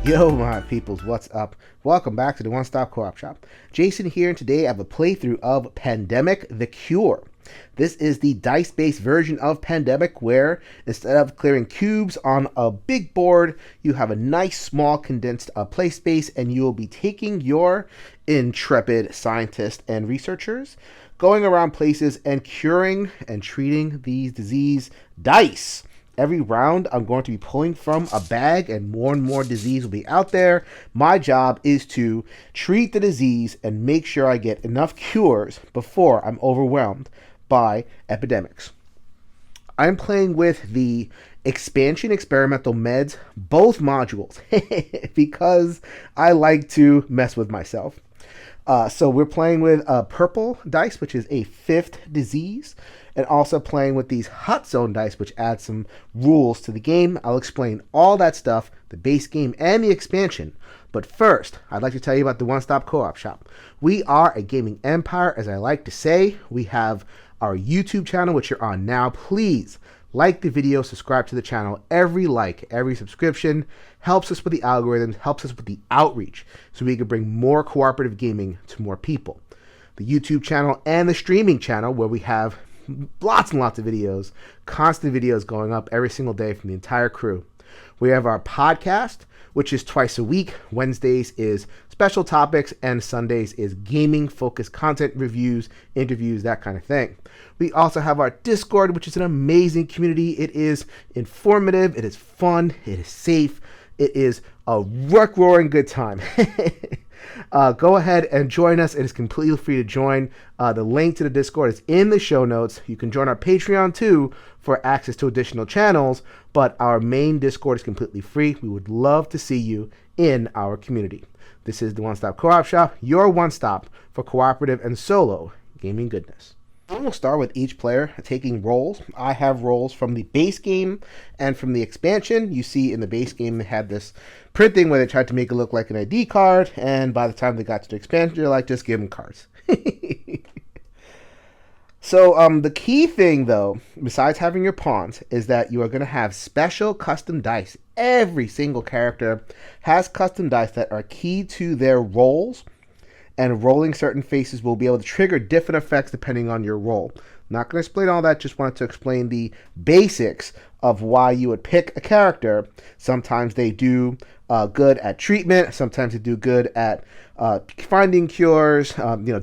Yo, my peoples, what's up? Welcome back to the One Stop Co-op Shop. Jason here, and today I have a playthrough of Pandemic: The Cure. This is the dice-based version of Pandemic, where instead of clearing cubes on a big board, you have a nice small condensed play space, and you will be taking your intrepid scientists and researchers going around places and curing and treating these disease dice. Every round, I'm going to be pulling from a bag, and more disease will be out there. My job is to treat the disease and make sure I get enough cures before I'm overwhelmed by epidemics. I'm playing with the expansion experimental meds, both modules, because I like to mess with myself. So we're playing with purple dice, which is a 5th disease, and also playing with these hot zone dice, which add some rules to the game. I'll explain all that stuff, the base game and the expansion. But first, I'd like to tell you about the One Stop Co-op Shop. We are a gaming empire, as I like to say. We have our YouTube channel, which you're on now. Please like the video, subscribe to the channel. Every like, every subscription helps us with the algorithms, helps us with the outreach, so we can bring more cooperative gaming to more people. The YouTube channel and the streaming channel, where we have lots and lots of videos, constant videos going up every single day from the entire crew. We have our podcast, which is twice a week. Wednesdays is special topics, and Sundays is gaming-focused content reviews, interviews, that kind of thing. We also have our Discord, which is an amazing community. It is informative, it is fun, it is safe, it is a roaring good time. Go ahead and join us. It is completely free to join. The link to the Discord is in the show notes. You can join our Patreon too for access to additional channels, but our main Discord is completely free. We would love to see you in our community. This is the One Stop Co-op Shop, your one stop for cooperative and solo gaming goodness. I'm going to start with each player taking roles. I have roles from the base game and from the expansion. You see in the base game they had this printing where they tried to make it look like an ID card, and by the time they got to the expansion, they're like, just give them cards. So the key thing, though, besides having your pawns, is that you are going to have special custom dice. Every single character has custom dice that are key to their roles, and rolling certain faces will be able to trigger different effects depending on your role. Not going to explain all that, just wanted to explain the basics of why you would pick a character. Sometimes they do good at treatment, sometimes they do good at finding cures,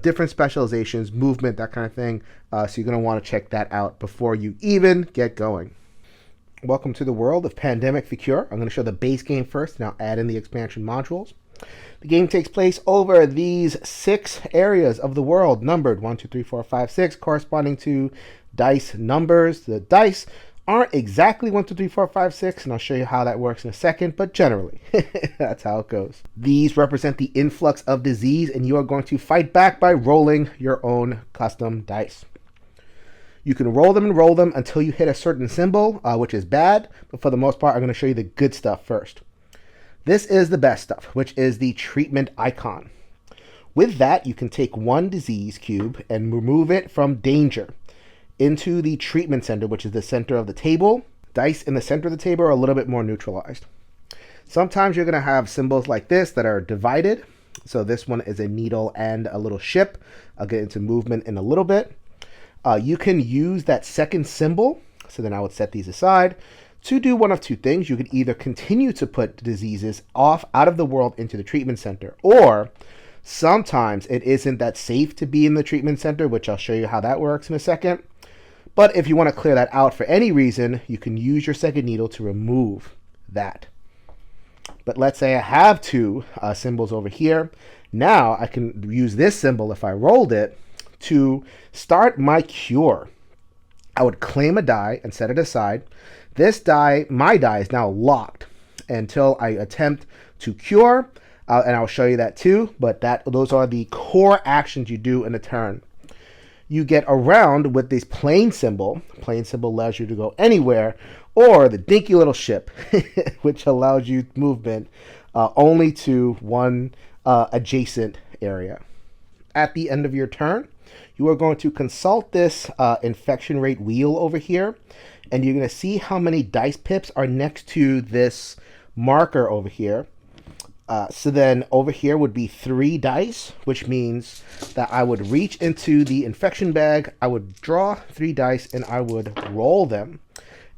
different specializations, movement, that kind of thing. So you're going to want to check that out before you even get going. Welcome to the world of Pandemic: The Cure. I'm going to show the base game first, and I'll add in the expansion modules. The game takes place over these 6 areas of the world, numbered 1, 2, 3, 4, 5, 6, corresponding to dice numbers. The dice aren't exactly 1, 2, 3, 4, 5, 6, and I'll show you how that works in a second, but generally, that's how it goes. These represent the influx of disease, and you are going to fight back by rolling your own custom dice. You can roll them until you hit a certain symbol, which is bad, but for the most part, I'm going to show you the good stuff first. This is the best stuff, which is the treatment icon. With that, you can take one disease cube and remove it from danger into the treatment center, which is the center of the table. Dice in the center of the table are a little bit more neutralized. Sometimes you're going to have symbols like this that are divided. So this one is a needle and a little ship. I'll get into movement in a little bit. You can use that second symbol. So then I would set these aside. To do one of two things. You can either continue to put diseases out of the world into the treatment center, or sometimes it isn't that safe to be in the treatment center, which I'll show you how that works in a second. But if you want to clear that out for any reason, you can use your second needle to remove that. But let's say I have 2 symbols over here. Now I can use this symbol, if I rolled it, to start my cure. I would claim a die and set it aside. This die, my die, is now locked until I attempt to cure, and I'll show you that too, but those are the core actions you do in a turn. You get around with this plane symbol. Plane symbol allows you to go anywhere, or the dinky little ship, which allows you movement only to one adjacent area. At the end of your turn, you are going to consult this infection rate wheel over here, and you're going to see how many dice pips are next to this marker over here. So then over here would be 3 dice, which means that I would reach into the infection bag, I would draw 3 dice, and I would roll them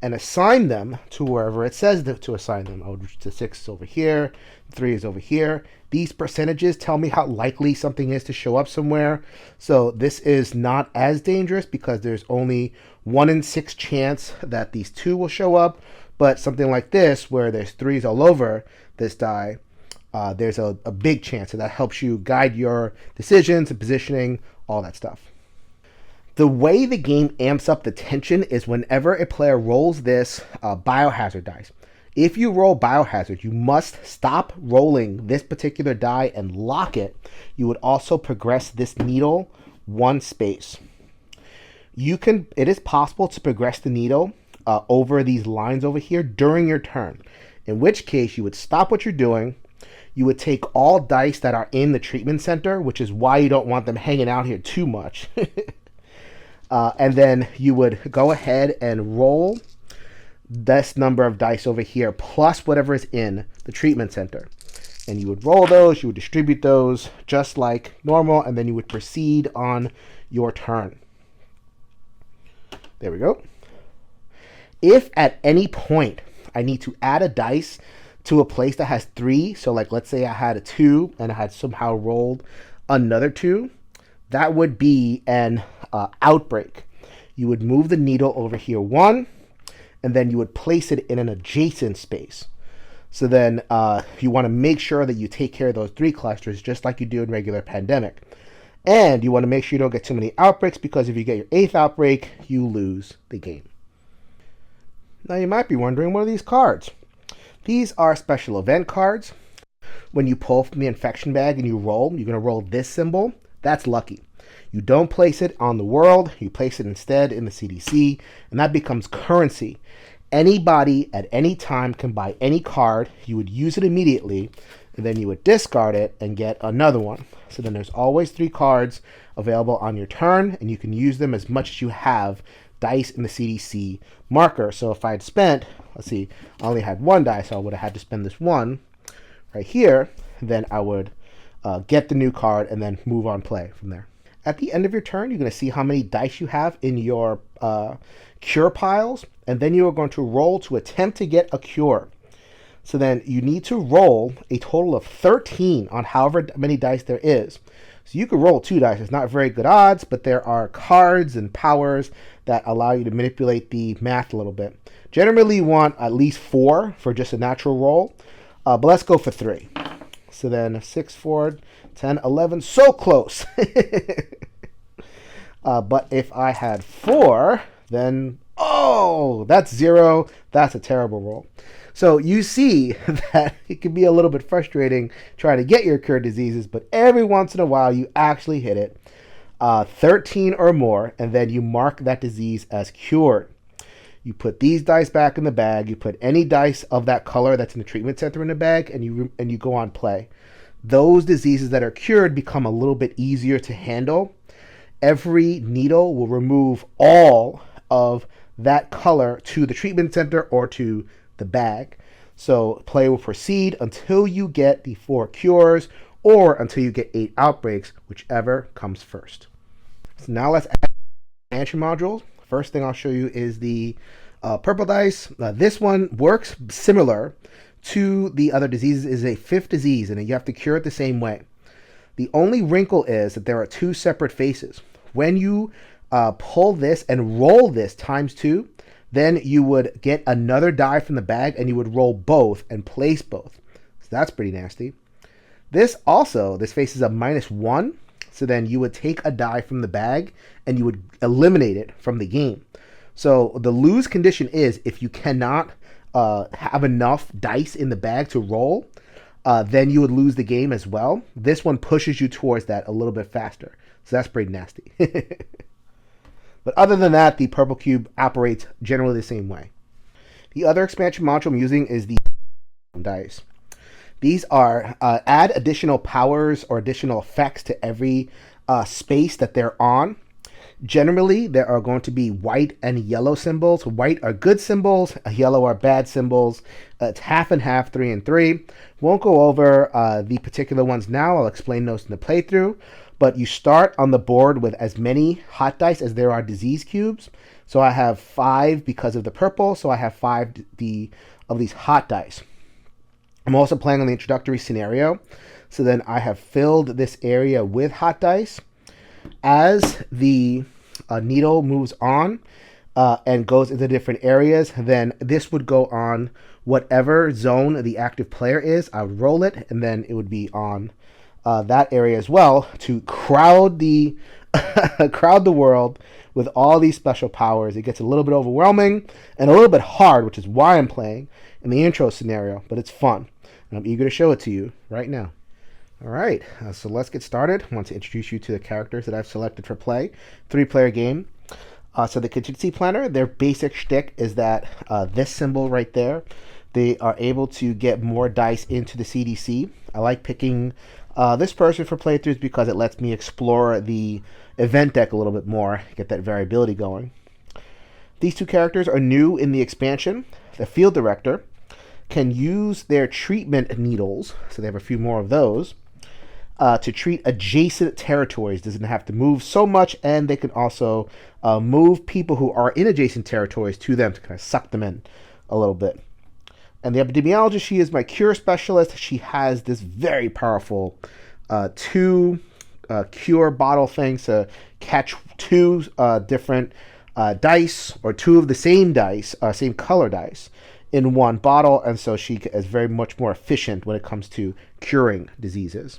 and assign them to wherever it says to assign them. I would reach the 6 is over here, 3 is over here. These percentages tell me how likely something is to show up somewhere. So this is not as dangerous because there's only 1 in 6 chance that these 2 will show up. But something like this, where there's 3s all over this die, there's a big chance, and that helps you guide your decisions and positioning, all that stuff. The way the game amps up the tension is whenever a player rolls this biohazard dice. If you roll biohazard, you must stop rolling this particular die and lock it. You would also progress this needle 1 space. It is possible to progress the needle over these lines over here during your turn, in which case you would stop what you're doing. You would take all dice that are in the treatment center, which is why you don't want them hanging out here too much. And then you would go ahead and roll this number of dice over here, plus whatever is in the treatment center. And you would roll those, you would distribute those just like normal, and then you would proceed on your turn. There we go. If at any point I need to add a dice to a place that has 3, so like let's say I had a 2 and I had somehow rolled another 2, that would be an outbreak. You would move the needle over here 1, and then you would place it in an adjacent space. So then you want to make sure that you take care of those 3 clusters just like you do in regular pandemic. And you want to make sure you don't get too many outbreaks, because if you get your 8th outbreak, you lose the game. Now you might be wondering, what are these cards? These are special event cards. When you pull from the infection bag and you roll, you're going to roll this symbol. That's lucky. You don't place it on the world. You place it instead in the CDC, and that becomes currency. Anybody at any time can buy any card. You would use it immediately, and then you would discard it and get another one. So then there's always 3 cards available on your turn, and you can use them as much as you have dice in the CDC marker. So if I had spent, let's see, I only had 1 die, so I would have had to spend this 1 right here. Then I would get the new card and then move on play from there. At the end of your turn, you're going to see how many dice you have in your cure piles, and then you are going to roll to attempt to get a cure. So then you need to roll a total of 13 on however many dice there is. So you could roll 2 dice. It's not very good odds, but there are cards and powers that allow you to manipulate the math a little bit. Generally, you want at least 4 for just a natural roll, but let's go for 3. So then 6, 4, 10, 11, so close. But if I had 4, then, oh, that's 0. That's a terrible roll. So you see that it can be a little bit frustrating trying to get your cure diseases, but every once in a while you actually hit it. 13 or more, and then you mark that disease as cured. You put these dice back in the bag. You put any dice of that color that's in the treatment center in the bag, and you go on play. Those diseases that are cured become a little bit easier to handle. Every needle will remove all of that color to the treatment center or to the bag. So play will proceed until you get the 4 cures or until you get 8 outbreaks, whichever comes first. So now let's add expansion modules. First thing I'll show you is the purple dice. This one works similar to the other diseases. Is a 5th disease, and you have to cure it the same way. The only wrinkle is that there are 2 separate faces. When you pull this and roll this times 2, then you would get another die from the bag, and you would roll both and place both. So that's pretty nasty. This face is a -1. So then you would take a die from the bag and you would eliminate it from the game. So the lose condition is if you cannot have enough dice in the bag to roll, then you would lose the game as well. This one pushes you towards that a little bit faster. So that's pretty nasty. But other than that, the purple cube operates generally the same way. The other expansion module I'm using is the dice. These are add additional powers or additional effects to every space that they're on. Generally, there are going to be white and yellow symbols. White are good symbols, yellow are bad symbols. It's half and half, 3 and 3. Won't go over the particular ones now. I'll explain those in the playthrough. But you start on the board with as many hot dice as there are disease cubes. So I have 5 because of the purple, so I have 5 of these hot dice. I'm also playing on the introductory scenario. So then I have filled this area with hot dice. As the needle moves on and goes into different areas, then this would go on whatever zone the active player is. I would roll it, and then it would be on that area as well to crowd the crowd the world with all these special powers. It gets a little bit overwhelming and a little bit hard, which is why I'm playing in the intro scenario, but it's fun, and I'm eager to show it to you right now. All right, so let's get started. I want to introduce you to the characters that I've selected for play. 3-player game. So the contingency planner, their basic shtick is that this symbol right there, they are able to get more dice into the CDC. I like picking this person for playthroughs because it lets me explore the event deck a little bit more, get that variability going. These 2 characters are new in the expansion. The field director can use their treatment needles, so they have a few more of those, to treat adjacent territories. Doesn't have to move so much, and they can also move people who are in adjacent territories to them to kind of suck them in a little bit. And the epidemiologist, she is my cure specialist. She has this very powerful 2 cure bottle things to catch 2 different dice, or 2 of the same dice, same color dice, in one bottle, and so she is very much more efficient when it comes to curing diseases.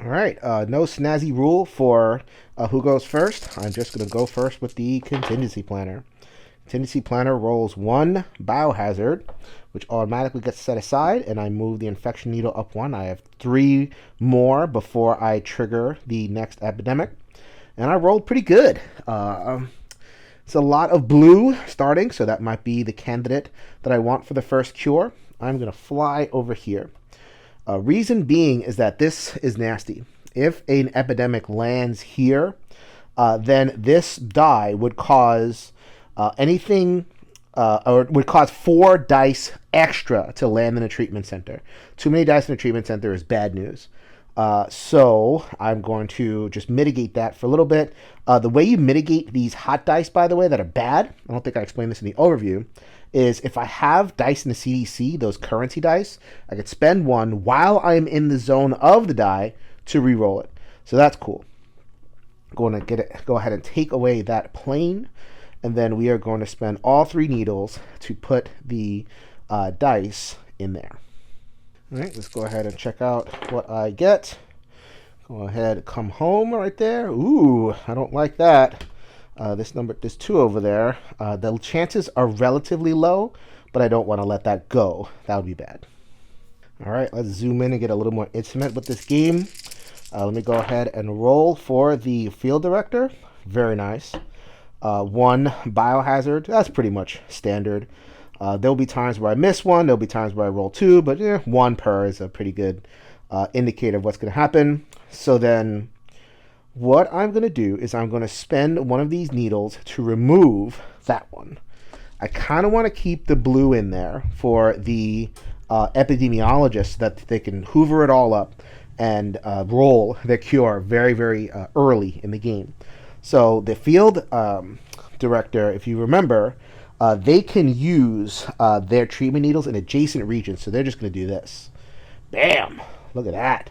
All right, no snazzy rule for who goes first. I'm just going to go first with the contingency planner. Contingency planner rolls 1 biohazard, which automatically gets set aside, and I move the infection needle up 1. I have 3 more before I trigger the next epidemic, and I rolled pretty good. It's a lot of blue starting, so that might be the candidate that I want for the first cure. I'm going to fly over here. Reason being is that this is nasty. If an epidemic lands here, then this die would cause anything, or would cause 4 dice extra to land in a treatment center. Too many dice in a treatment center is bad news. So I'm going to just mitigate that for a little bit. The way you mitigate these hot dice, by the way, that are bad, I don't think I explained this in the overview, is if I have dice in the CDC, those currency dice, I could spend 1 while I'm in the zone of the die to re-roll it. So that's cool. Going to go ahead and take away that plane, and then we are going to spend all 3 needles to put the dice in there. All right, let's go ahead and check out what I get. Go ahead, come home right there. Ooh, I don't like that. There's 2 over there. The chances are relatively low, but I don't want to let that go. That would be bad. All right, let's zoom in and get a little more intimate with this game. Let me go ahead and roll for the field director. Very nice. 1 biohazard. That's pretty much standard. There'll be times where I miss 1. There'll be times where I roll 2, but 1 per is a pretty good indicator of what's going to happen. So then what I'm going to do is I'm going to spend 1 of these needles to remove that one. I kind of want to keep the blue in there for the epidemiologists, that they can hoover it all up and roll their cure very, very early in the game. So the field director, if you remember, they can use their treatment needles in adjacent regions. So they're just going to do this. Bam! Look at that.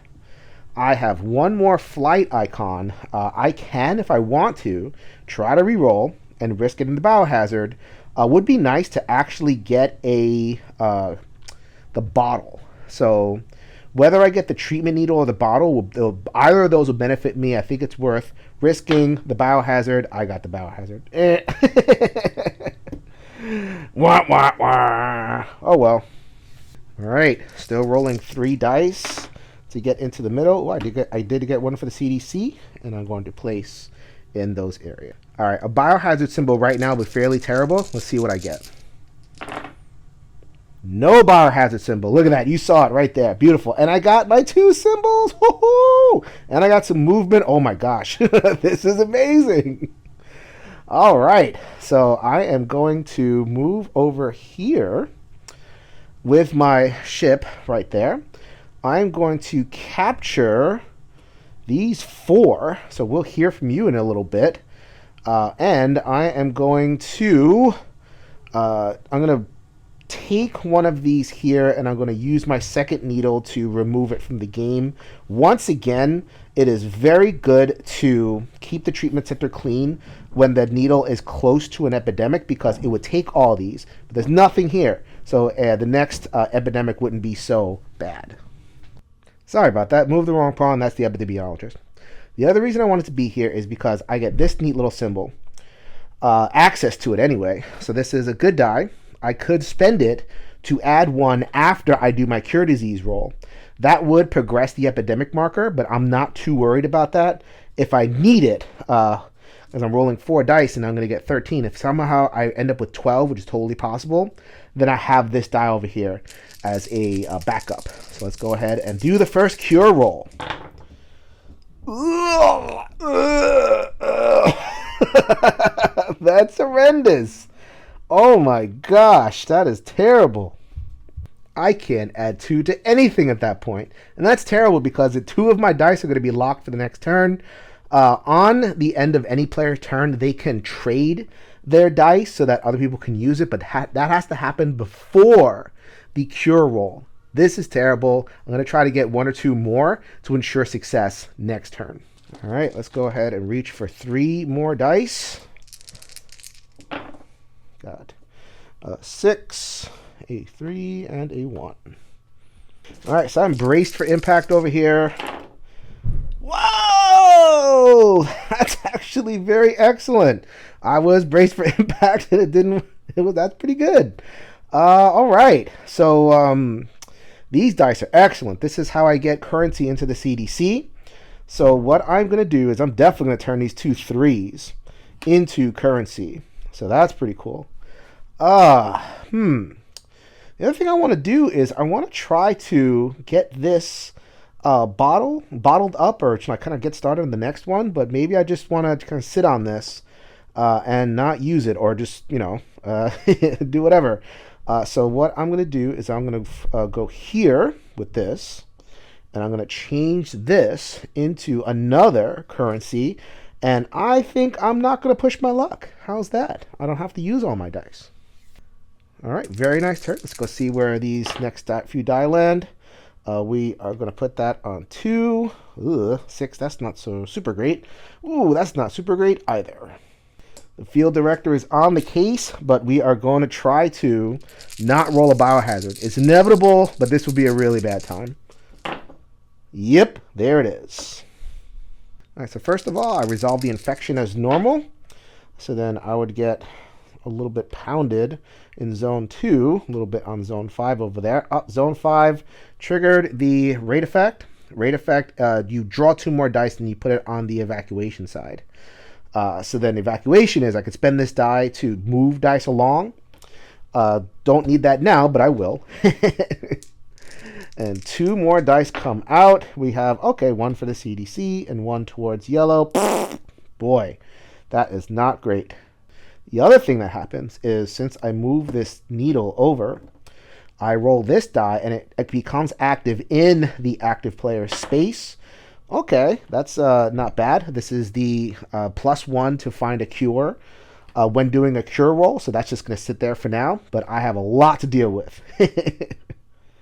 I have 1 more flight icon. I can, if I want to, try to re-roll and risk it in the biohazard. Would be nice to actually get the bottle. So whether I get the treatment needle or the bottle, either of those will benefit me. I think it's worth risking the biohazard. I got the biohazard. Wah, wah, wah. Oh well. All right, still rolling 3 dice to get into the middle. Oh, I did get 1 for the CDC, and I'm going to place in those areas. All right, a biohazard symbol right now would be fairly terrible. Let's see what I get. No biohazard symbol. Look at that. You saw it right there. Beautiful. And I got my 2 symbols. Woohoo! And I got some movement. Oh my gosh. This is amazing. All right, so I am going to move over here with my ship right there. I'm going to capture these four, so we'll hear from you in a little bit. And I am going to take one of these here, and I'm going to use my second needle to remove it from the game. Once again, it is very good to keep the treatment center clean when the needle is close to an epidemic, because it would take all these, but there's nothing here, so the next epidemic wouldn't be so bad. Sorry about that. Moved the wrong pawn. That's the epidemiologist. The other reason I wanted to be here is because I get this neat little symbol. Access to it anyway. So this is a good die. I could spend it to add one after I do my cure disease roll. That would progress the epidemic marker, but I'm not too worried about that. If I need it, as I'm rolling 4 dice and I'm going to get 13, if somehow I end up with 12, which is totally possible, then I have this die over here as a backup. So let's go ahead and do the first cure roll. That's horrendous. Oh my gosh, that is terrible. I can't add 2 to anything at that point. And that's terrible because the 2 of my dice are going to be locked for the next turn. On the end of any player's turn, they can trade their dice so that other people can use it, but that has to happen before the cure roll. This is terrible. I'm going to try to get 1 or 2 more to ensure success next turn. All right, let's go ahead and reach for 3 more dice. Got 6, a 3, and a 1. All right, so I'm braced for impact over here. Whoa! That's actually very excellent. I was braced for impact, and that's pretty good. All right, so these dice are excellent. This is how I get currency into the CDC. So what I'm going to do is I'm definitely going to turn these 2 3s into currency. So that's pretty cool. The other thing I want to do is I want to try to get this bottled up, or should I kind of get started on the next one? But maybe I just want to kind of sit on this and not use it, or just, do whatever. So what I'm going to do is I'm going to go here with this, and I'm going to change this into another currency, and I think I'm not going to push my luck. How's that? I don't have to use all my dice. All right, very nice turn. Let's go see where these next few die land. We are going to put that on 2. 6, that's not so super great. Ooh, that's not super great either. The field director is on the case, but we are going to try to not roll a biohazard. It's inevitable, but this will be a really bad time. Yep, there it is. All right, so first of all, I resolve the infection as normal. So then I would get a little bit pounded in zone 2, a little bit on zone 5 over there. Zone 5 triggered the rate effect. Rate effect, you draw 2 more dice and you put it on the evacuation side. So then evacuation is I could spend this die to move dice along. Don't need that now, but I will. And 2 more dice come out. We have, 1 for the CDC and 1 towards yellow. Boy, that is not great. The other thing that happens is since I move this needle over, I roll this die and it becomes active in the active player's space. Okay, that's not bad. This is the +1 to find a cure when doing a cure roll, so that's just going to sit there for now, but I have a lot to deal with.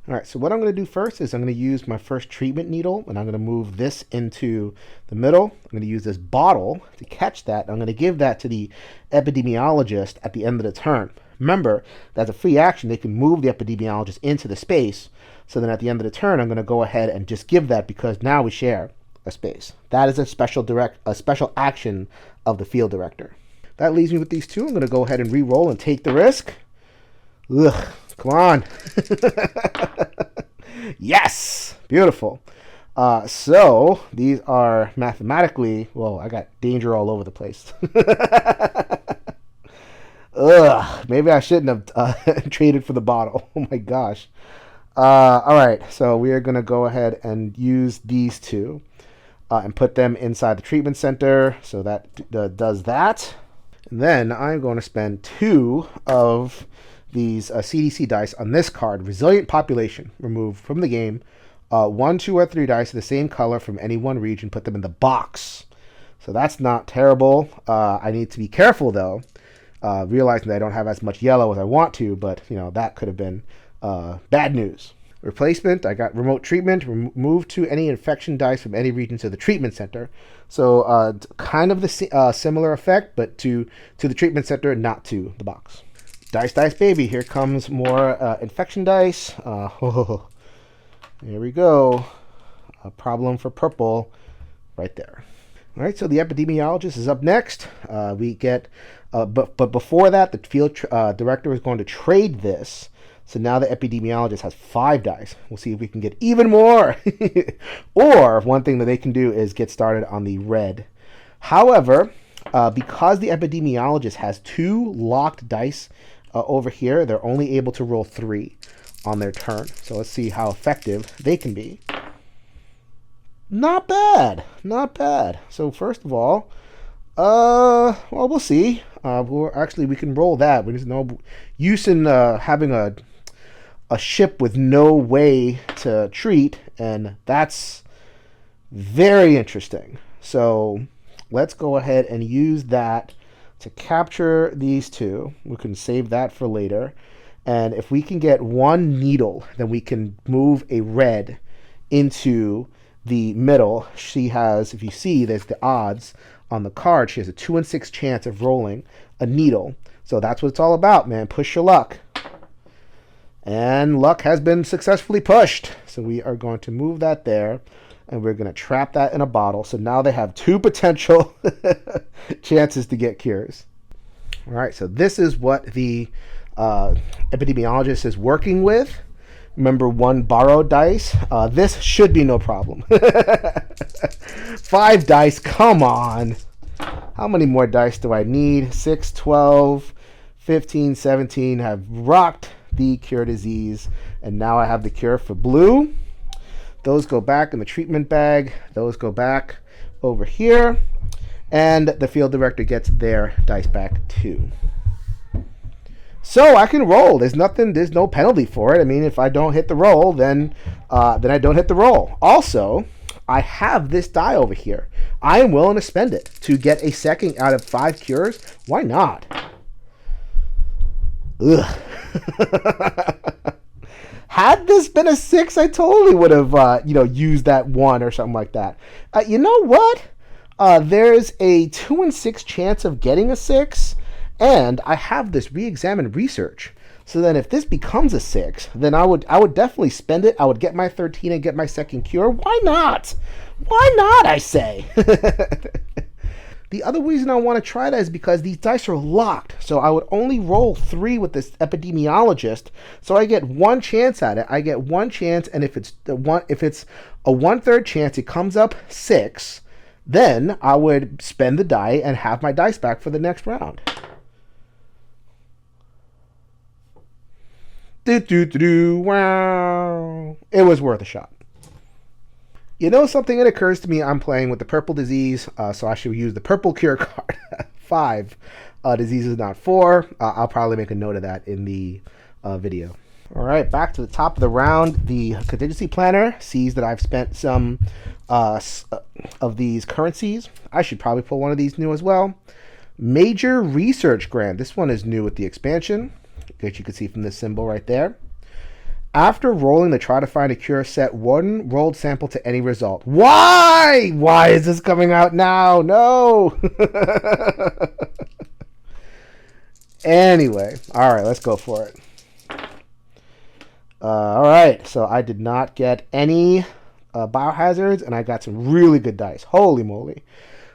All right, so what I'm going to do first is I'm going to use my first treatment needle, and I'm going to move this into the middle. I'm going to use this bottle to catch that. I'm going to give that to the epidemiologist at the end of the turn. Remember, that's a free action. They can move the epidemiologist into the space. So then at the end of the turn, I'm going to go ahead and just give that because now we share a space. That is a special action of the field director. That leaves me with these 2. I'm going to go ahead and re-roll and take the risk. Ugh. Come on. Yes! Beautiful. So these are mathematically, well, I got danger all over the place. Ugh, maybe I shouldn't have traded for the bottle. Oh my gosh. All right, so we are going to go ahead and use these 2 and put them inside the treatment center. So that does that. And then I'm going to spend 2 of these CDC dice on this card, Resilient Population. Remove from the game 1, 2, or 3 dice of the same color from any one region. Put them in the box. So that's not terrible. I need to be careful, though, realizing that I don't have as much yellow as I want to, but, that could have been bad news. Replacement, I got Remote Treatment. Remove 2 any infection dice from any region to the treatment center. So kind of the similar effect, but to the treatment center, not to the box. Dice, dice, baby. Here comes more infection dice. Here we go. A problem for purple right there. All right, so the epidemiologist is up next. We get, but before that, the field director is going to trade this. So now the epidemiologist has 5 dice. We'll see if we can get even more. Or one thing that they can do is get started on the red. However, because the epidemiologist has 2 locked dice over here, they're only able to roll 3 on their turn. So let's see how effective they can be. Not bad. Not bad. So first of all, well, we'll see. We can roll that. There's no use in having a ship with no way to treat, and that's very interesting. So let's go ahead and use that to capture these 2. We can save that for later. And if we can get 1 needle, then we can move a red into the middle. She has, if you see, there's the odds on the card. She has a 2 in 6 chance of rolling a needle. So that's what it's all about, man. Push your luck. And luck has been successfully pushed. So we are going to move that there. And we're going to trap that in a bottle. So now they have 2 potential chances to get cures. All right, so this is what the epidemiologist is working with. Remember, 1 borrowed dice. This should be no problem. 5 dice, come on. How many more dice do I need? 6, 12, 15, 17 have rocked the cure disease. And now I have the cure for blue. Those go back in the treatment bag. Those go back over here. And the field director gets their dice back too. So I can roll. There's no penalty for it. I mean, if I don't hit the roll, then I don't hit the roll. Also, I have this die over here. I am willing to spend it to get a second out of 5 cures. Why not? Ugh. Had this been a 6, I totally would have, used that 1 or something like that. You know what? There's a 2 in 6 chance of getting a 6. And I have this re-examined research. So then if this becomes a 6, then I would definitely spend it. I would get my 13 and get my second cure. Why not? Why not, I say? The other reason I want to try that is because these dice are locked. So I would only roll 3 with this epidemiologist. So I get 1 chance at it. I get 1 chance, and if it's a 1/3 chance it comes up 6, then I would spend the die and have my dice back for the next round. Wow. It was worth a shot. You know something? It occurs to me I'm playing with the purple disease, so I should use the purple cure card. 5 diseases, not 4. I'll probably make a note of that in the video. All right, back to the top of the round. The contingency planner sees that I've spent some of these currencies. I should probably pull one of these new as well. Major research grant. This one is new with the expansion, which you can see from this symbol right there. After rolling to try to find a cure, set 1 rolled sample to any result. Why? Why is this coming out now? No. Anyway, all right, let's go for it. All right, so I did not get any biohazards, and I got some really good dice. Holy moly.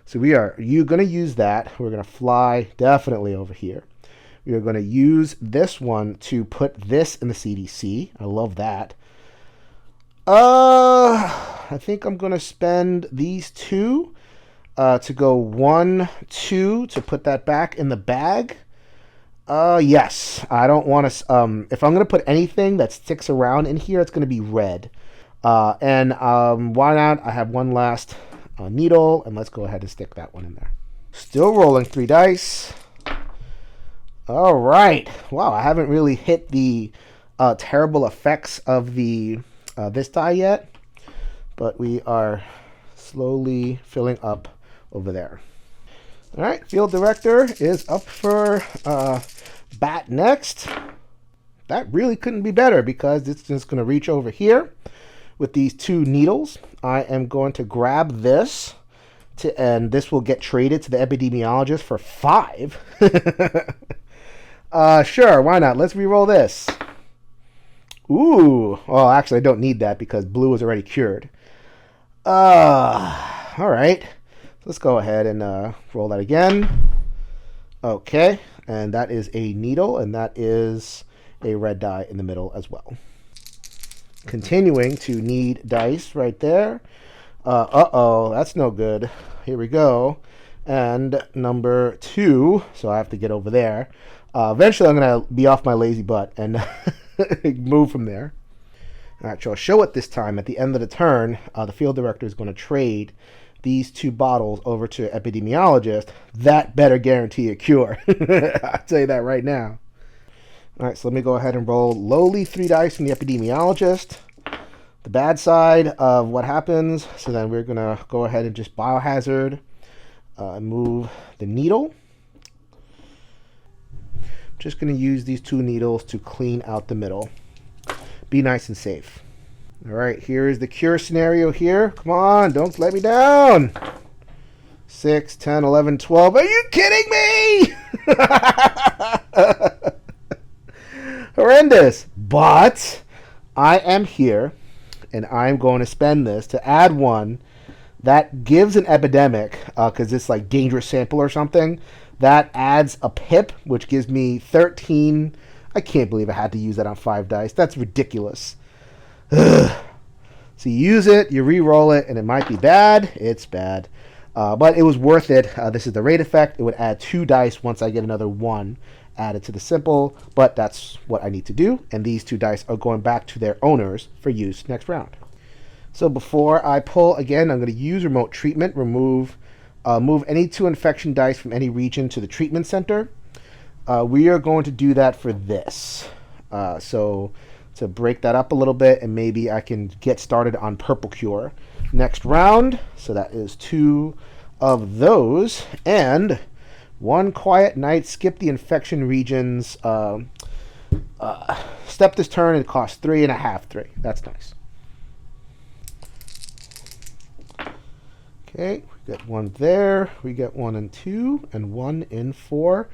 So you're going to use that. We're going to fly definitely over here. We are going to use this one to put this in the CDC. I love that. I think I'm going to spend these 2 to go 1, 2 to put that back in the bag. Yes. I don't want to... if I'm going to put anything that sticks around in here, it's going to be red. And why not? I have 1 last needle, and let's go ahead and stick that one in there. Still rolling 3 dice. All right. Wow, I haven't really hit the terrible effects of the this die yet, but we are slowly filling up over there. All right, field director is up for bat next. That really couldn't be better because it's just going to reach over here with these two needles. I am going to grab this, and this will get traded to the epidemiologist for 5. Sure, why not? Let's re-roll this. Ooh, well, actually, I don't need that because blue is already cured. All right. Let's go ahead and roll that again. Okay, and that is a needle, and that is a red die in the middle as well. Continuing to need dice right there. Uh-oh, that's no good. Here we go. And number 2, so I have to get over there. Eventually, I'm going to be off my lazy butt and move from there. All right, so I'll show it this time. At the end of the turn, the field director is going to trade these 2 bottles over to epidemiologist. That better guarantee a cure. I'll tell you that right now. All right, so let me go ahead and roll lowly 3 dice from the epidemiologist. The bad side of what happens. So then we're going to go ahead and just biohazard, move the needle. Just going to use these 2 needles to clean out the middle. Be nice and safe. All right, here is the cure scenario here. Come on, don't let me down. 6, 10, 11, 12. Are you kidding me? Horrendous. But I am here, and I'm going to spend this to add one that gives an epidemic, because it's like dangerous sample or something. That adds a pip, which gives me 13. I can't believe I had to use that on 5 dice. That's ridiculous. Ugh. So you use it, you re-roll it, and it might be bad. It's bad. But it was worth it. This is the rate effect. It would add 2 dice once I get another 1 added to the simple. But that's what I need to do. And these 2 dice are going back to their owners for use next round. So before I pull, again, I'm going to use remote treatment. Move any 2 infection dice from any region to the treatment center. We are going to do that for this. So to break that up a little bit, and maybe I can get started on purple cure next round. So that is 2 of those. And 1 quiet night, skip the infection regions. Step this turn, it costs 3.5. 3. That's nice. Okay, we get 1 there. We get 1 in 2 and 1 in 4.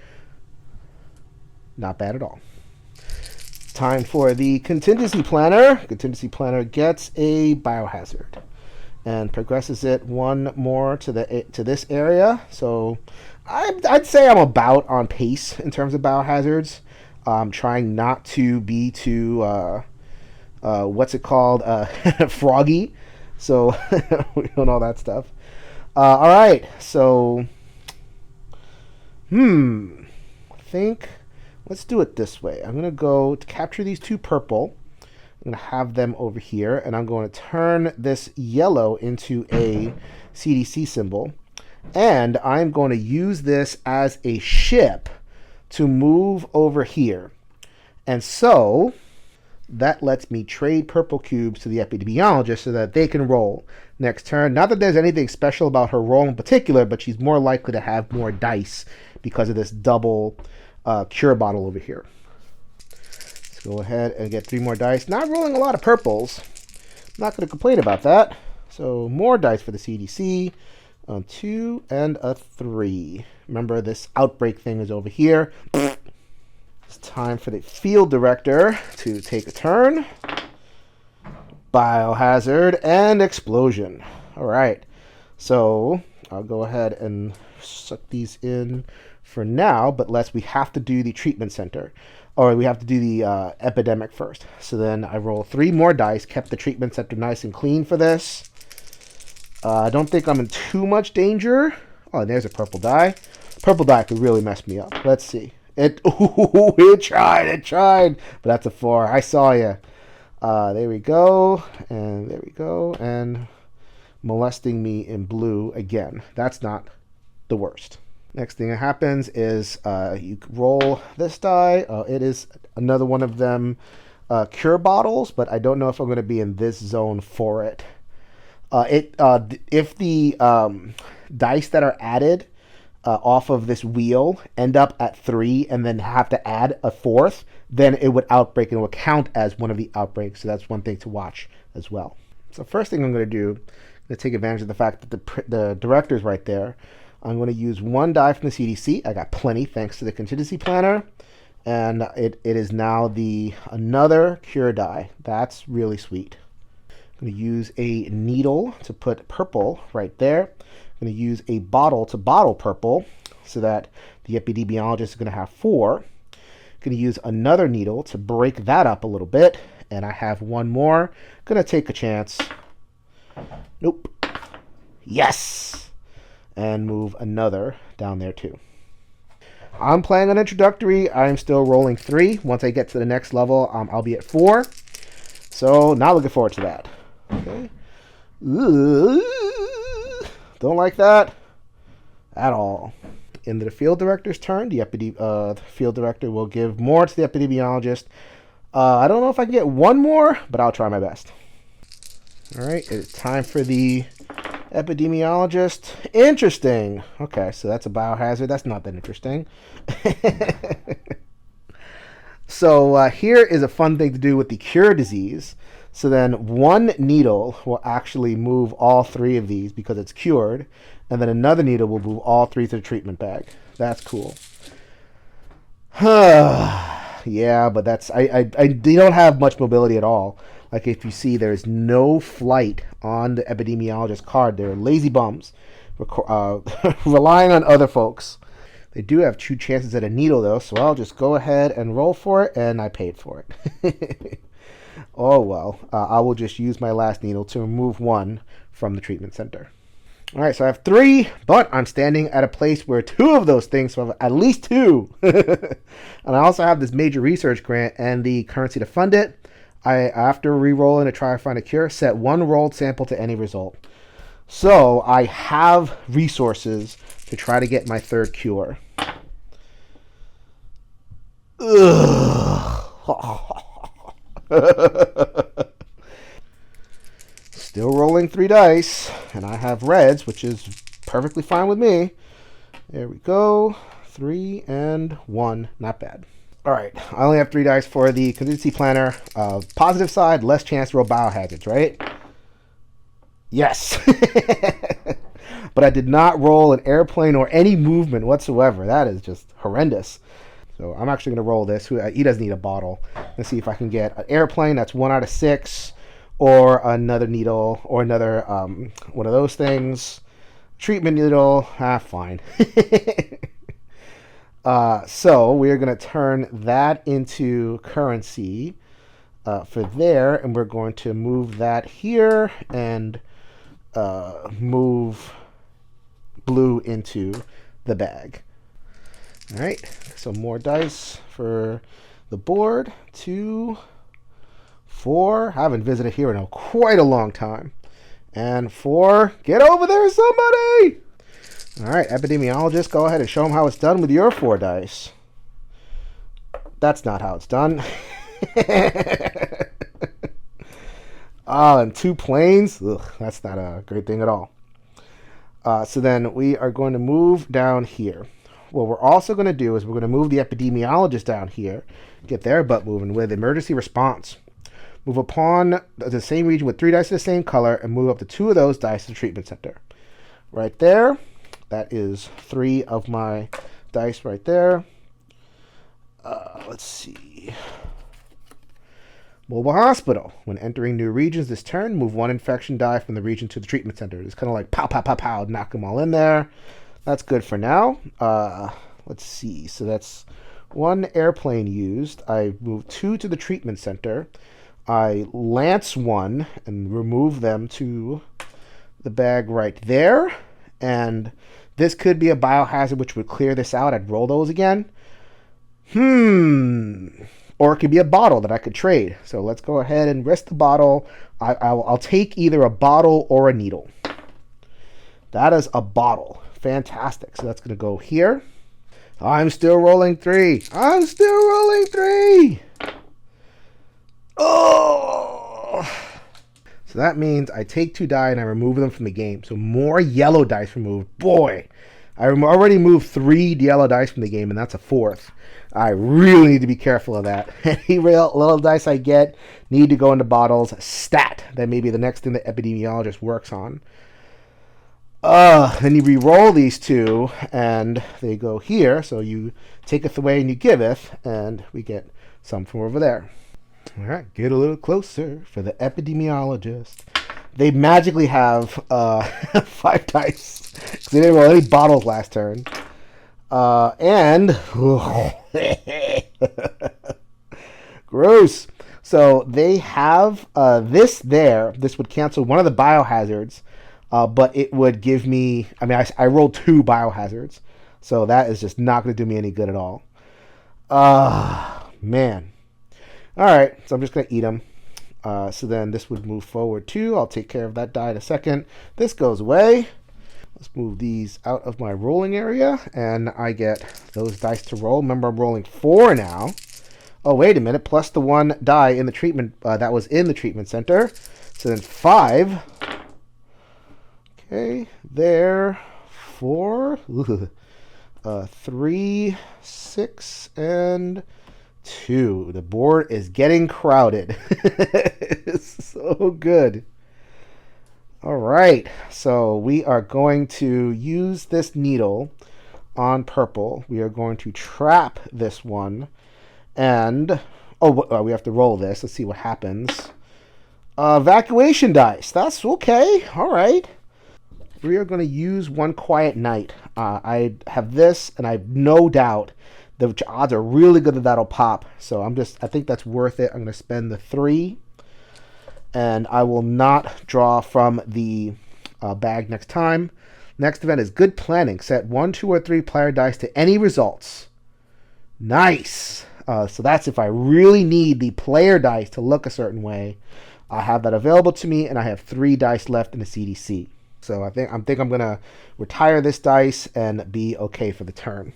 Not bad at all. Time for the contingency planner. Contingency planner gets a biohazard and progresses it 1 more to this area. So I'd say I'm about on pace in terms of biohazards. I'm trying not to be too what's it called, froggy. So we don't know that stuff. All right, so I think. Let's do it this way. I'm going to go to capture these 2 purple. I'm going to have them over here, and I'm going to turn this yellow into a CDC symbol. And I'm going to use this as a ship to move over here. And so that lets me trade purple cubes to the epidemiologist so that they can roll next turn. Not that there's anything special about her roll in particular, but she's more likely to have more dice because of this double cure bottle over here. Let's go ahead and get 3 more dice. Not rolling a lot of purples. Not going to complain about that. So more dice for the CDC. 2 and a 3. Remember, this outbreak thing is over here. It's time for the field director to take a turn. Biohazard and explosion. All right. So I'll go ahead and suck these in for now, but we have to do the treatment center, or we have to do the epidemic first. So then I roll 3 more dice, kept the treatment center nice and clean for this. I don't think I'm in too much danger. Oh, and there's a purple die. Purple die could really mess me up. Let's see. It tried, but that's a 4. I saw you. There we go, and there we go, and molesting me in blue again. That's not the worst. Next thing that happens is you roll this die. It is another one of them cure bottles, but I don't know if I'm going to be in this zone for it. If the dice that are added off of this wheel end up at 3 and then have to add a 4th, then it would outbreak and it would count as one of the outbreaks. So that's one thing to watch as well. So first thing I'm going to do, I'm going to take advantage of the fact that the director's right there. I'm going to use 1 die from the CDC. I got plenty thanks to the contingency planner. And it is now another cure die. That's really sweet. I'm going to use a needle to put purple right there. I'm going to use a bottle to bottle purple so that the epidemiologist is going to have 4. I'm going to use another needle to break that up a little bit. And I have 1 more. I'm going to take a chance. Nope. Yes! And move another down there too. I'm playing an introductory. I'm still rolling 3. Once I get to the next level, I'll be at 4. So now looking forward to that. Okay. Don't like that at all. In the field director's turn, the field director will give more to the epidemiologist. I don't know if I can get 1 more, but I'll try my best. All right, it's time for the epidemiologist. Interesting. Okay, so that's a biohazard. That's not that interesting. So here is a fun thing to do with the cure disease. So then 1 needle will actually move all 3 of these because it's cured. And then another needle will move all 3 to the treatment bag. That's cool. Yeah, but that's they don't have much mobility at all. Like if you see, there's no flight on the epidemiologist card. They're lazy bums, relying on other folks. They do have 2 chances at a needle though, so I'll just go ahead and roll for it, and I paid for it. Oh well, I will just use my last needle to remove 1 from the treatment center. All right, so I have 3, but I'm standing at a place where 2 of those things, so I have at least 2. And I also have this major research grant and the currency to fund it. After re-rolling to try to find a cure, set 1 rolled sample to any result. So I have resources to try to get my 3rd cure. Still rolling 3 dice, and I have reds, which is perfectly fine with me. There we go. 3 and 1. Not bad. All right, I only have 3 dice for the contingency planner. Positive side, less chance to roll biohazards, right? Yes. But I did not roll an airplane or any movement whatsoever. That is just horrendous. So I'm actually going to roll this. He doesn't need a bottle. Let's see if I can get an airplane. That's 1 out of 6. Or another needle. Or another one of those things. Treatment needle. Fine. So we're going to turn that into currency for there. And we're going to move that here. And move blue into the bag. All right, so more dice for the board. 2, 4. I haven't visited here in quite a long time. And 4. Get over there, somebody! All right, epidemiologist, go ahead and show them how it's done with your 4 dice. That's not how it's done. And 2 planes. Ugh, that's not a great thing at all. So then we are going to move down here. What we're also going to do is we're going to move the epidemiologist down here, get their butt moving with emergency response. Move upon the same region with 3 dice of the same color and move up to 2 of those dice to the treatment center. Right there. That is 3 of my dice right there. Let's see. Mobile hospital. When entering new regions this turn, move 1 infection die from the region to the treatment center. It's kind of like pow, pow, pow, pow, knock them all in there. That's good for now. Let's see. So that's 1 airplane used. I move 2 to the treatment center. I lance 1 and remove them to the bag right there. And this could be a biohazard which would clear this out. I'd roll those again. Or it could be a bottle that I could trade. So let's go ahead and risk the bottle. I'll take either a bottle or a needle. That is a bottle. Fantastic. So that's going to go here. I'm still rolling 3. I'm still rolling 3. Oh! So that means I take 2 die and I remove them from the game. So more yellow dice removed. Boy, I already moved 3 yellow dice from the game, and that's a 4th. I really need to be careful of that. Any little dice I get need to go into bottles. Stat. That may be the next thing the epidemiologist works on. Then you re-roll these 2, and they go here. So you taketh away and you giveth, and we get some from over there. All right, get a little closer for the epidemiologist. They magically have 5 dice because they didn't roll any bottles last turn. And gross. So they have this there. This would cancel one of the biohazards, but it would give me. I mean, I rolled 2 biohazards, so that is just not going to do me any good at all. Man. All right, so I'm just going to eat them. So then this would move forward too. I'll take care of that die in a second. This goes away. Let's move these out of my rolling area, and I get those dice to roll. Remember, I'm rolling 4 now. Oh, wait a minute. Plus the 1 die in the treatment that was in the treatment center. So then 5. Okay, there. 4. 3, 6, and 2. The board is getting crowded. It's so good. All right, so we are going to use this needle on purple. We are going to trap this one, and we have to roll this. Let's see what happens. Evacuation dice. That's okay. All right. We are going to use One Quiet Night. I have this, and I have no doubt the odds are really good that that'll pop. So I think that's worth it. I'm going to spend the 3. And I will not draw from the bag next time. Next event is Good Planning. Set 1, 2, or 3 player dice to any results. Nice. So that's if I really need the player dice to look a certain way. I have that available to me, and I have 3 dice left in the CDC. So I think I'm going to retire this dice and be okay for the turn.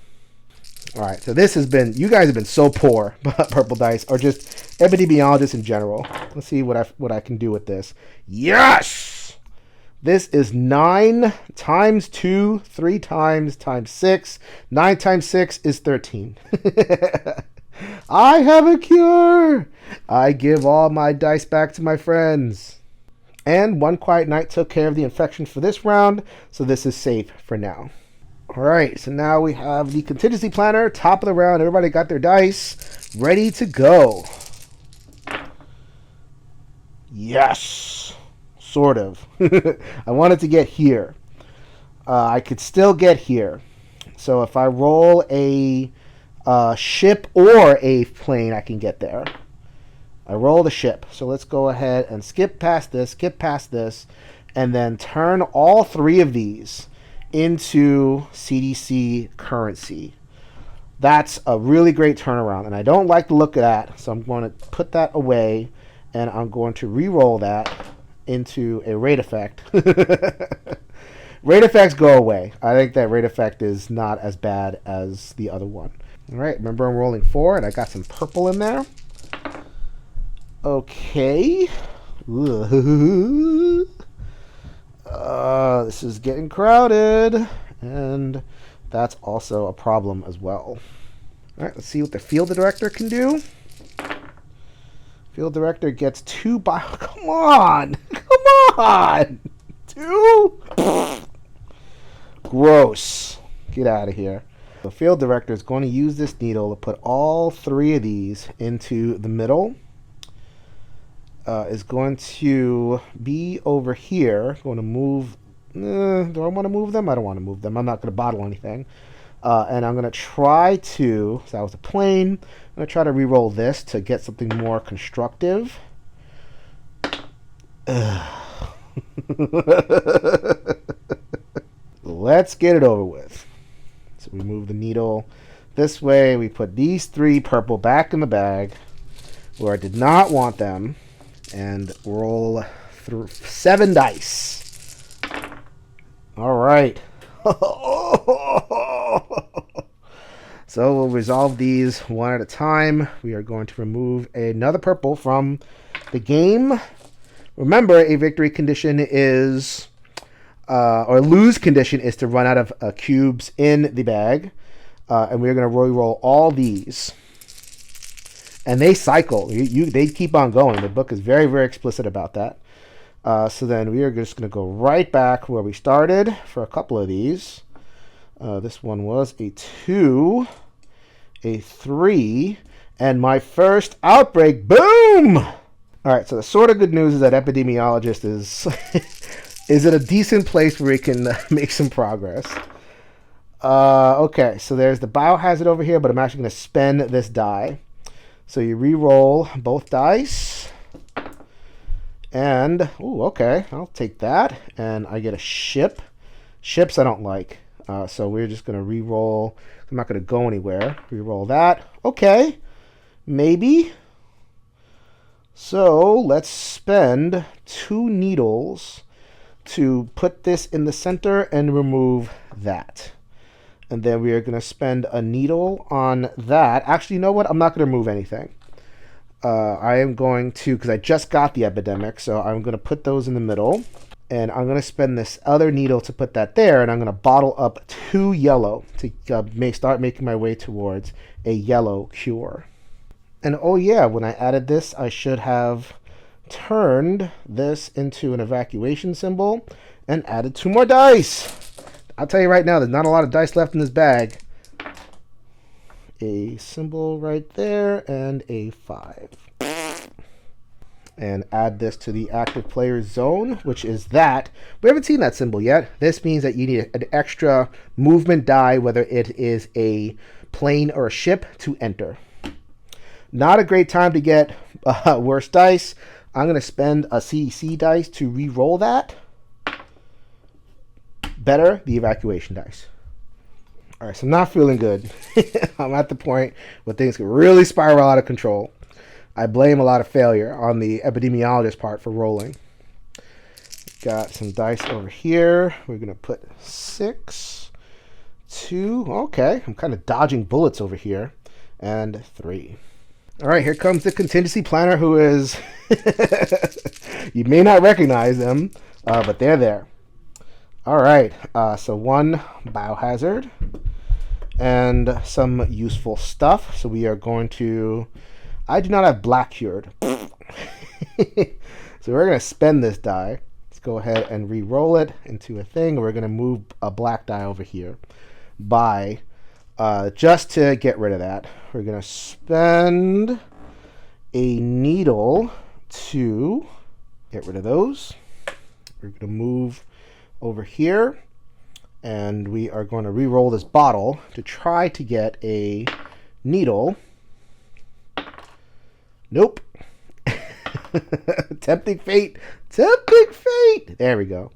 All right, so this has been, you guys have been so poor, purple dice, or just epidemiologists in general. Let's see what I can do with this. Yes! This is 9 times 2, 3 times 6. 9 times 6 is 13. I have a cure! I give all my dice back to my friends. And One Quiet Night took care of the infection for this round, so this is safe for now. All right, so now we have the contingency planner, top of the round. Everybody got their dice ready to go. Yes, sort of. I wanted to get here. I could still get here. So if I roll a ship or a plane, I can get there. I roll the ship. So let's go ahead and skip past this, and then turn all 3 of these into CDC currency. That's a really great turnaround, and I don't like the look of that, so I'm going to put that away, and I'm going to re-roll that into a rate effect. Rate effects go away. I think that rate effect is not as bad as the other one. All right, remember I'm rolling 4, and I got some purple in there. Okay. This is getting crowded, and that's also a problem as well. All right, let's see what the field director can do. Field director gets 2 bio. Come on! Come on! 2? Gross. Get out of here. The field director is going to use this needle to put all 3 of these into the middle. Is going to be over here. Going to move. Do I want to move them? I don't want to move them. I'm not going to bottle anything. And I'm going to try to. So that was a plane. I'm going to try to re-roll this to get something more constructive. Let's get it over with. So we move the needle this way. We put these 3 purple back in the bag where I did not want them. And roll 7 dice. All right. So we'll resolve these one at a time. We are going to remove another purple from the game. Remember, a victory condition is, or lose condition is to run out of cubes in the bag. And we're going to re-roll all these. And they cycle. They keep on going. The book is very, very explicit about that. So then we are just going to go right back where we started for a couple of these. This one was a 2, a 3, and my first outbreak. Boom! All right, so the sort of good news is that epidemiologist is is in a decent place where we can make some progress. Okay, so there's the biohazard over here, but I'm actually going to spend this die. So you re-roll both dice. And, ooh, okay, I'll take that. And I get a ship. Ships I don't like. So we're just going to re-roll. I'm not going to go anywhere. Re-roll that. Okay, maybe. So let's spend 2 needles to put this in the center and remove that. And then we are going to spend a needle on that. Actually, you know what? I'm not going to remove anything. I am going to, because I just got the epidemic, so I'm going to put those in the middle. And I'm going to spend this other needle to put that there, and I'm going to bottle up 2 yellow to start making my way towards a yellow cure. And oh yeah, when I added this, I should have turned this into an evacuation symbol and added 2 more dice. I'll tell you right now, there's not a lot of dice left in this bag. A symbol right there and a 5. And add this to the active player zone, which is that. We haven't seen that symbol yet. This means that you need an extra movement die, whether it is a plane or a ship, to enter. Not a great time to get worse dice. I'm going to spend a CEC dice to re-roll that. Better, the evacuation dice. All right, so I'm not feeling good. I'm at the point where things can really spiral out of control. I blame a lot of failure on the epidemiologist part for rolling. Got some dice over here. We're going to put 6, 2. Okay, I'm kind of dodging bullets over here. And 3. All right, here comes the contingency planner who is... you may not recognize them, but they're there. All right, so 1 biohazard and some useful stuff. So we are going to... I do not have black cured. So we're going to spend this die. Let's go ahead and re-roll it into a thing. We're going to move a black die over here by, just to get rid of that, we're going to spend a needle to get rid of those. We're going to move over here, and we are going to re-roll this bottle to try to get a needle. Nope. Tempting fate. Tempting fate. There we go.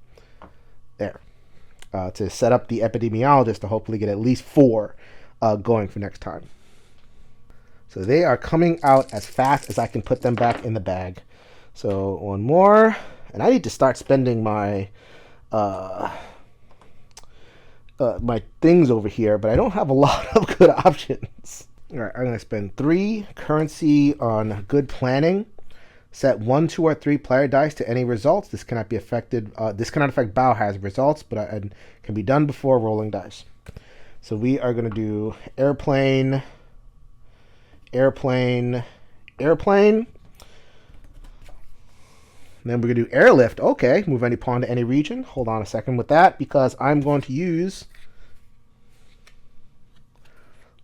There. To set up the epidemiologist to hopefully get at least 4 going for next time. So they are coming out as fast as I can put them back in the bag. So 1 more. And I need to start spending my my things over here, but I don't have a lot of good options. All right, I'm going to spend 3 currency on good planning. Set 1, 2, or 3 player dice to any results. This cannot be affected. This cannot affect biohazard results, but it can be done before rolling dice. So we are going to do airplane, airplane, airplane. And then we're going to do airlift. Okay, move any pawn to any region. Hold on a second with that, because I'm going to use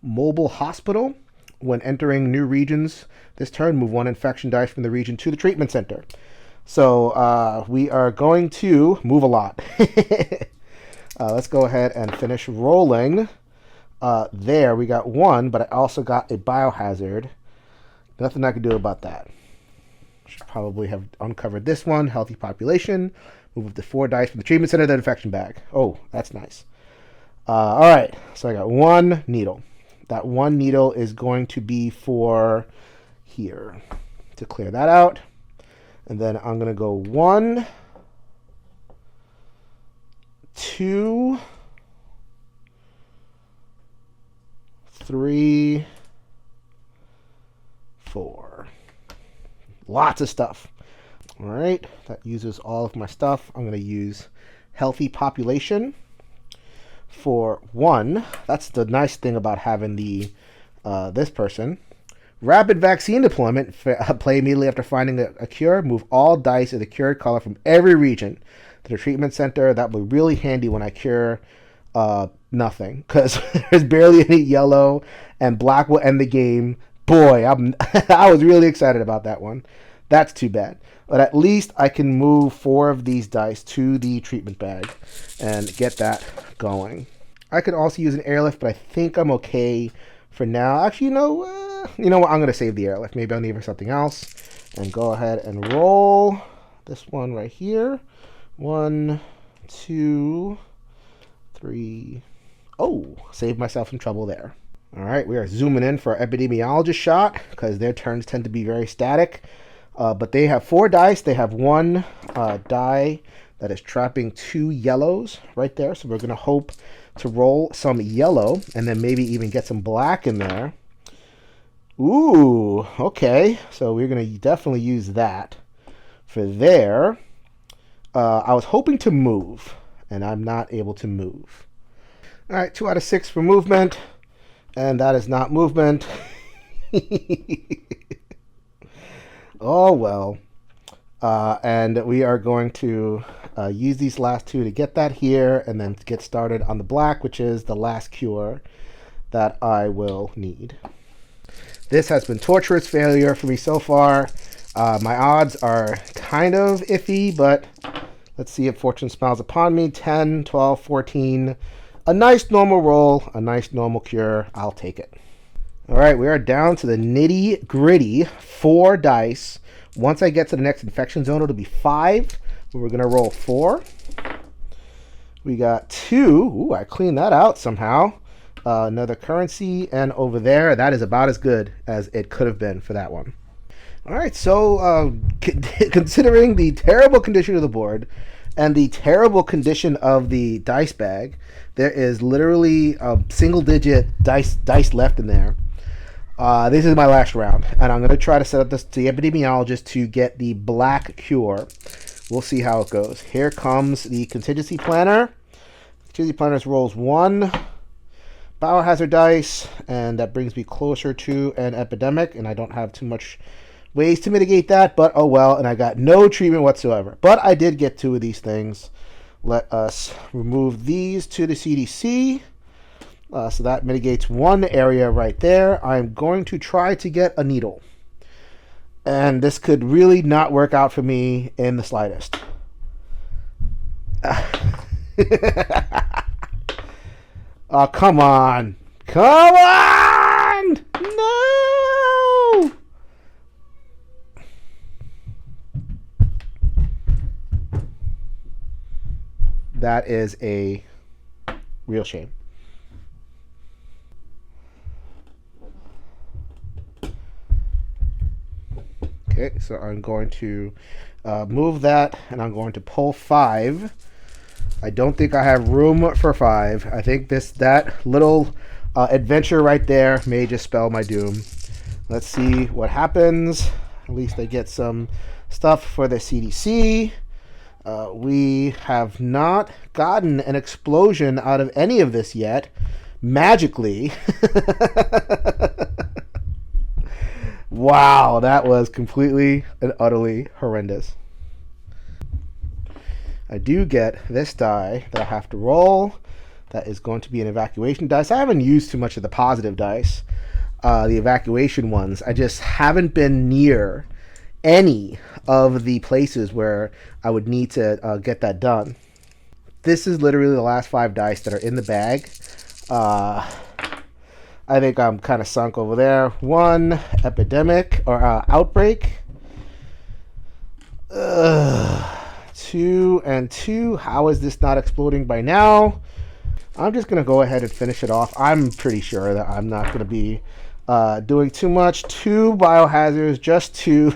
mobile hospital. When entering new regions this turn, move 1 infection dice from the region to the treatment center. So we are going to move a lot. Let's go ahead and finish rolling. There, we got 1, but I also got a biohazard. Nothing I can do about that. Should probably have uncovered this one. Healthy population. Move up to 4 dice from the treatment center to the infection bag. Oh, that's nice. All right, so I got 1 needle. That 1 needle is going to be for here to clear that out. And then I'm going to go 1, 2, 3, 4. Lots of stuff. All right, that uses all of my stuff. I'm going to use healthy population for 1. That's the nice thing about having the this person. Rapid vaccine deployment. Play immediately after finding a cure. Move all dice of the cured color from every region to the treatment center. That will be really handy when I cure nothing, because there's barely any yellow, and black will end the game. Boy, I was really excited about that one. That's too bad. But at least I can move 4 of these dice to the treatment bag and get that going. I could also use an airlift, but I think I'm okay for now. Actually, you know what? I'm going to save the airlift. Maybe I'll need it for something else. And go ahead and roll this one right here. 1, 2, 3. Oh, saved myself some trouble there. All right, we are zooming in for our epidemiologist shot because their turns tend to be very static. But they have 4 dice. They have 1 die that is trapping 2 yellows right there. So we're going to hope to roll some yellow and then maybe even get some black in there. Ooh, okay. So we're going to definitely use that for there. I was hoping to move, and I'm not able to move. All right, 2 out of 6 for movement, and that is not movement. Oh, well. And we are going to use these last 2 to get that here and then to get started on the black, which is the last cure that I will need. This has been torturous failure for me so far. My odds are kind of iffy, but let's see if fortune smiles upon me. 10, 12, 14. A nice normal roll, a nice normal cure. I'll take it. All right, we are down to the nitty gritty. 4 dice. Once I get to the next infection zone, it'll be 5. We're going to roll 4. We got 2. Ooh, I cleaned that out somehow. Another currency. And over there, that is about as good as it could have been for that one. All right, so considering the terrible condition of the board and the terrible condition of the dice bag, there is literally a single-digit dice left in there. This is my last round, and I'm going to try to set up the epidemiologist to get the black cure. We'll see how it goes. Here comes the contingency planner. Contingency planner rolls 1 biohazard dice, and that brings me closer to an epidemic, and I don't have too much ways to mitigate that, but oh well, and I got no treatment whatsoever. But I did get 2 of these things. Let us remove these to the CDC. So that mitigates 1 area right there. I'm going to try to get a needle. And this could really not work out for me in the slightest. Oh, come on. Come on! No! That is a real shame. Okay, so I'm going to move that, and I'm going to pull 5. I don't think I have room for 5. I think that little adventure right there may just spell my doom. Let's see what happens. At least I get some stuff for the CDC. We have not gotten an explosion out of any of this yet. Magically. Wow, that was completely and utterly horrendous. I do get this die that I have to roll. That is going to be an evacuation dice. I haven't used too much of the positive dice, the evacuation ones. I just haven't been near any of the places where I would need to get that done. This is literally the last 5 dice that are in the bag. I think I'm kind of sunk over there. 1 epidemic or outbreak. 2 and 2. How is this not exploding by now? I'm just going to go ahead and finish it off. I'm pretty sure that I'm not going to be doing too much. 2 biohazards, just 2.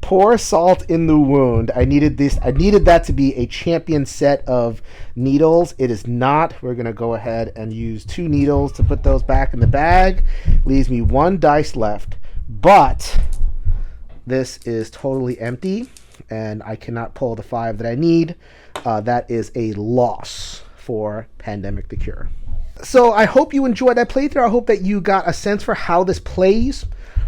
Pour salt in the wound. I needed this. I needed that to be a champion set of needles. It is not. We're gonna go ahead and use 2 needles to put those back in the bag. Leaves me 1 dice left, but this is totally empty, and I cannot pull the 5 that I need. That is a loss for Pandemic the Cure. So I hope you enjoyed that playthrough. I hope that you got a sense for how this plays.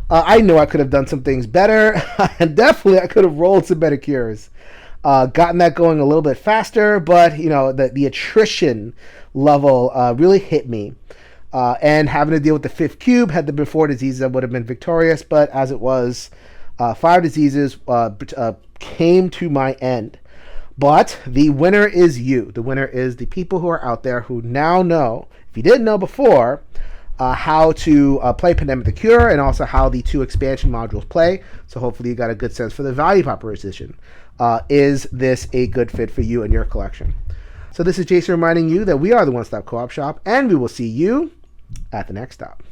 I know I could have done some things better, and definitely I could have rolled some better cures. Gotten that going a little bit faster, but you know the attrition level really hit me. And having to deal with the 5th cube, had there been 4 diseases, I would have been victorious. But as it was, 5 diseases came to my end. But the winner is you. The winner is the people who are out there who now know, if you didn't know before, how to play Pandemic the Cure, and also how the 2 expansion modules play. So hopefully you got a good sense for the value proposition. Is this a good fit for you and your collection? So this is Jason reminding you that we are the One Stop Co-op Shop, and we will see you at the next stop.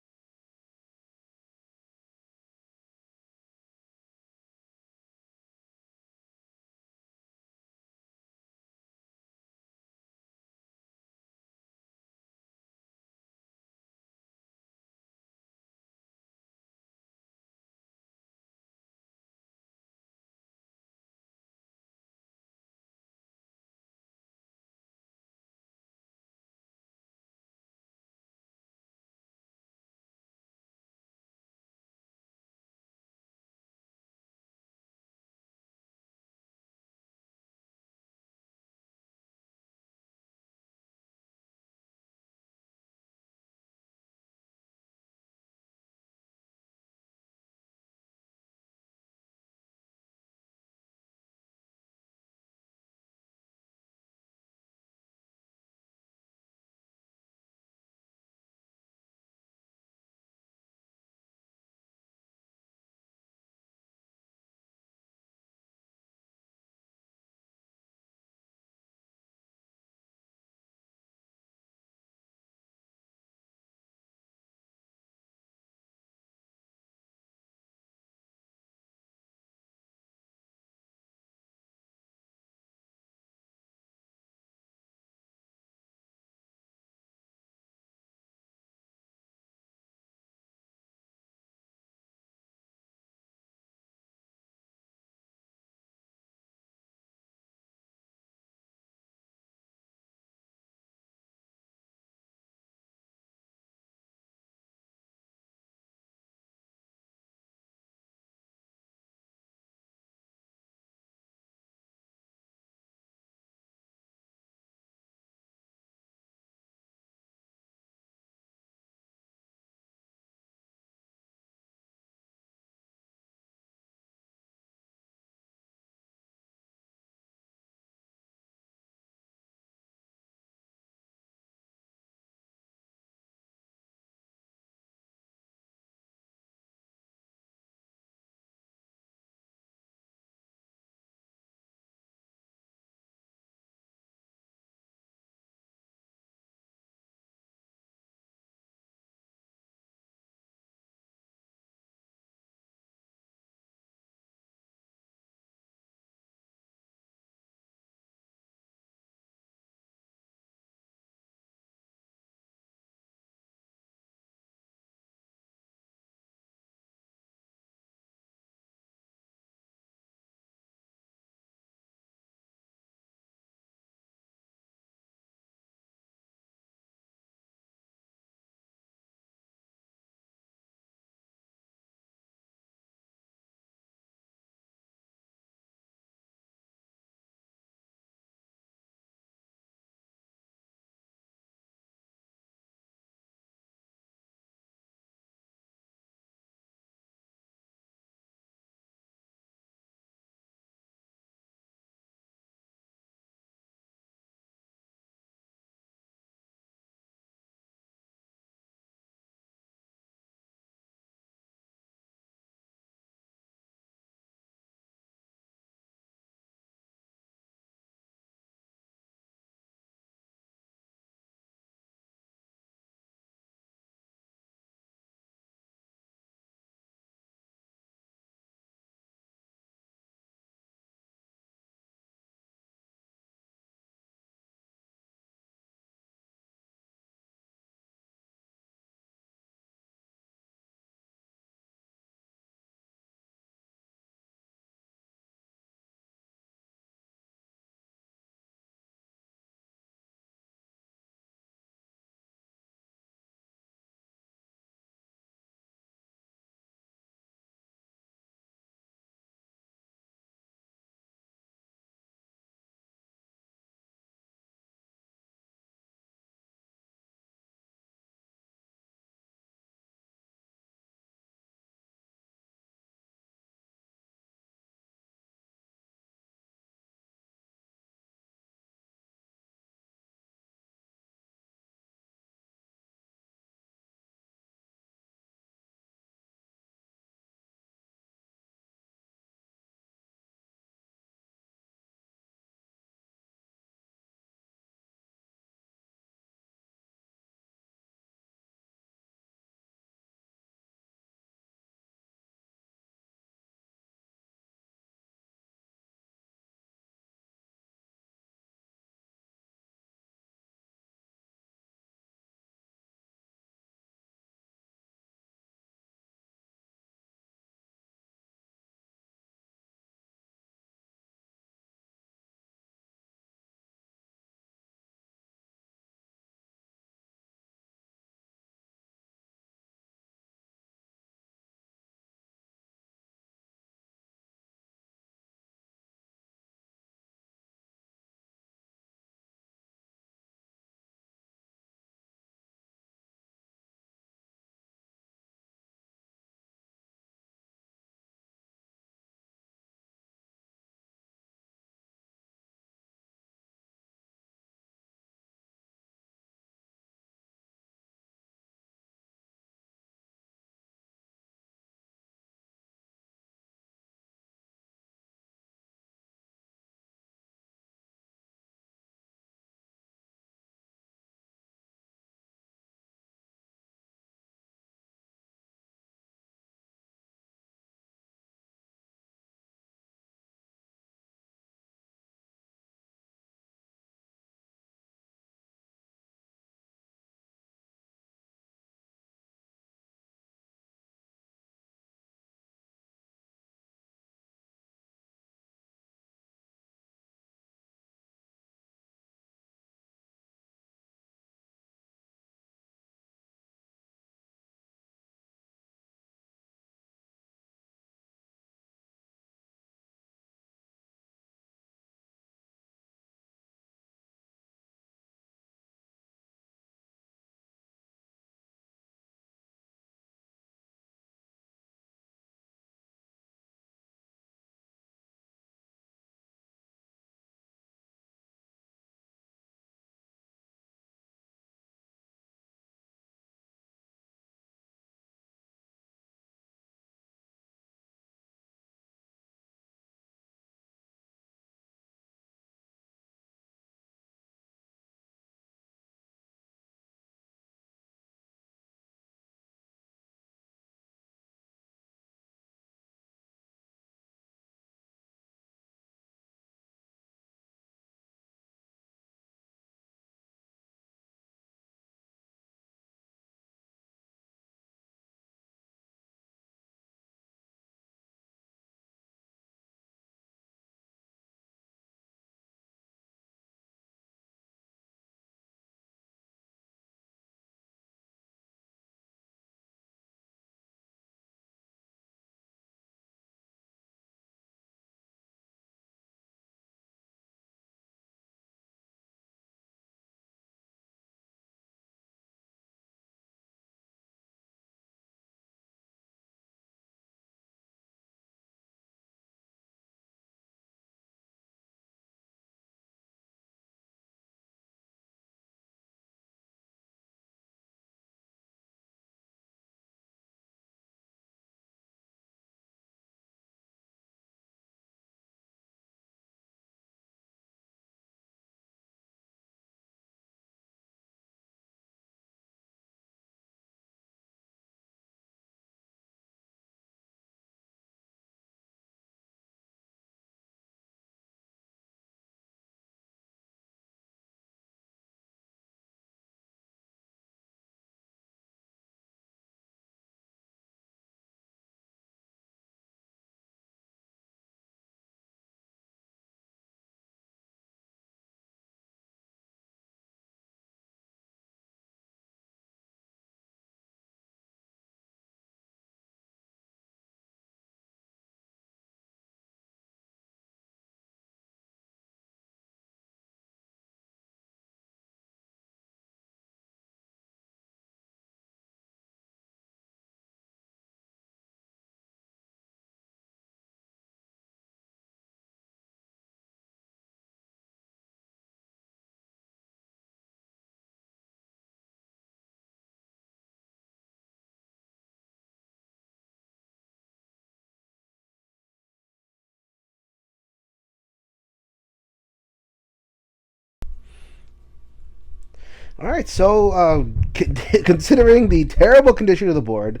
All right, so considering the terrible condition of the board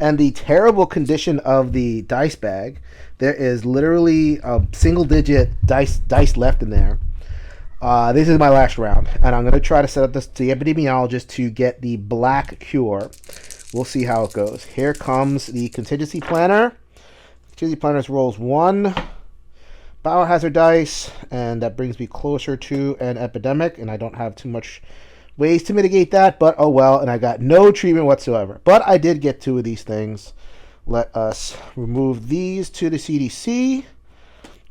and the terrible condition of the dice bag, there is literally a single-digit dice left in there. This is my last round, and I'm going to try to set up the epidemiologist to get the black cure. We'll see how it goes. Here comes the contingency planner. Contingency planner rolls 1 biohazard dice, and that brings me closer to an epidemic, and I don't have too much ways to mitigate that, but oh well, and I got no treatment whatsoever. But I did get 2 of these things. Let us remove these to the CDC.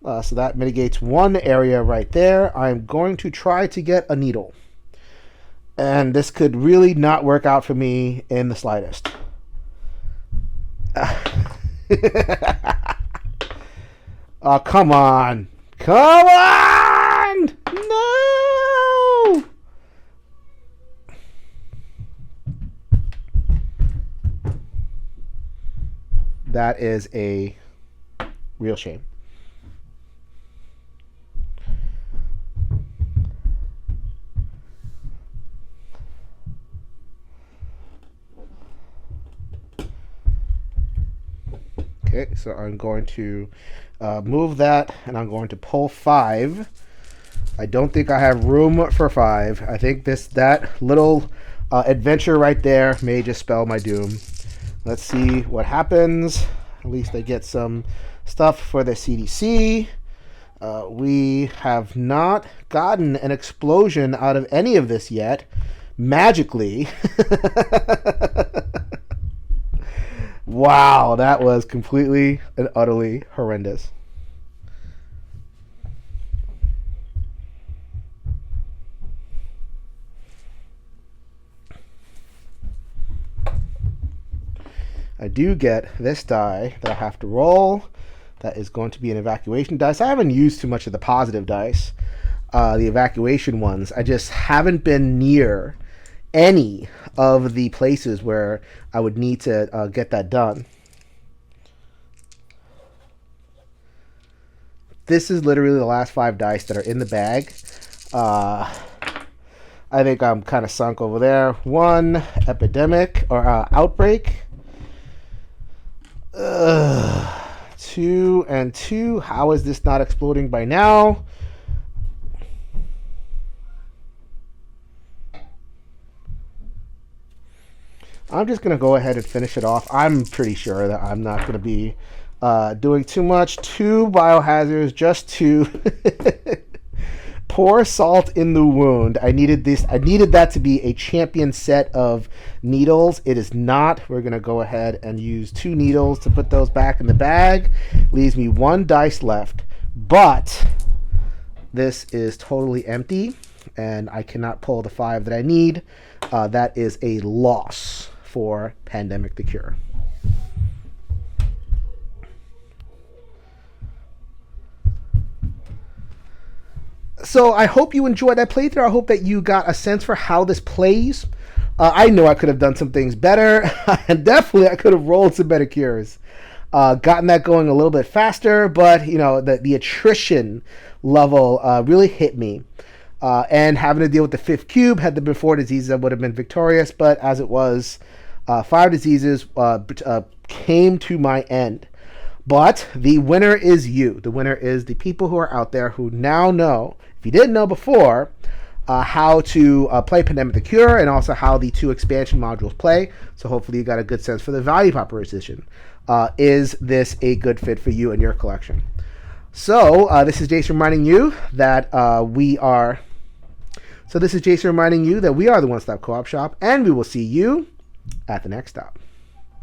So that mitigates 1 area right there. I'm going to try to get a needle. And this could really not work out for me in the slightest. Oh, come on. Come on! No! That is a real shame. Okay, so I'm going to move that, and I'm going to pull 5. I don't think I have room for 5. I think that little adventure right there may just spell my doom. Let's see what happens. At least I get some stuff for the CDC. We have not gotten an explosion out of any of this yet. Magically. Wow, that was completely and utterly horrendous. I do get this die that I have to roll. That is going to be an evacuation dice. I haven't used too much of the positive dice, the evacuation ones. I just haven't been near any of the places where I would need to get that done. This is literally the last 5 dice that are in the bag. I think I'm kind of sunk over there. 1 epidemic or outbreak. 2 and 2. How is this not exploding by now? I'm just going to go ahead and finish it off. I'm pretty sure that I'm not going to be doing too much. 2 biohazards just to pour salt in the wound. I needed this. I needed that to be a champion set of needles. It is not. We're going to go ahead and use 2 needles to put those back in the bag. Leaves me 1 dice left. But this is totally empty, and I cannot pull the 5 that I need. That is a loss for Pandemic the Cure. So I hope you enjoyed that playthrough. I hope that you got a sense for how this plays. I know I could have done some things better, and definitely I could have rolled some better cures. Gotten that going a little bit faster, but you know the attrition level really hit me. And having to deal with the 5th cube, had there been 4 diseases, I would have been victorious. But as it was, 5 diseases came to my end. But the winner is you. The winner is the people who are out there who now know, if you didn't know before, how to play Pandemic the Cure, and also how the 2 expansion modules play. So hopefully you got a good sense for the value proposition. Is this a good fit for you and your collection? So this is Jason reminding you that we are the One Stop Co-op Shop, and we will see you at the next stop.